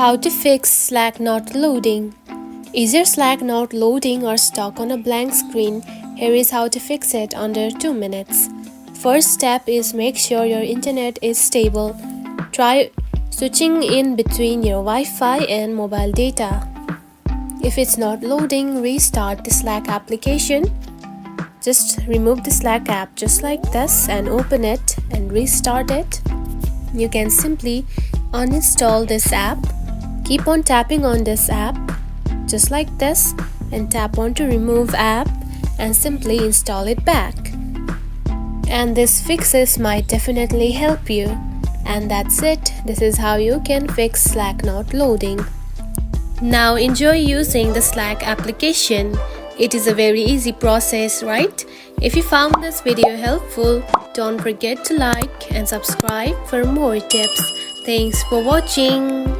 How to fix Slack not loading. Is your Slack not loading or stuck on a blank screen? Here is how to fix it under 2 minutes. First step is make sure your internet is stable. Try switching in between your Wi-Fi and mobile data. If it's not loading, restart the Slack application. Just remove the Slack app just like this and open it and restart it. You can simply uninstall this app. Keep on tapping on this app just like this and tap on to remove app and simply install it back. And this fixes might definitely help you. And that's it. This is how you can fix Slack not loading. Now enjoy using the Slack application. It is a very easy process, right? If you found this video helpful, don't forget to like and subscribe for more tips. Thanks for watching.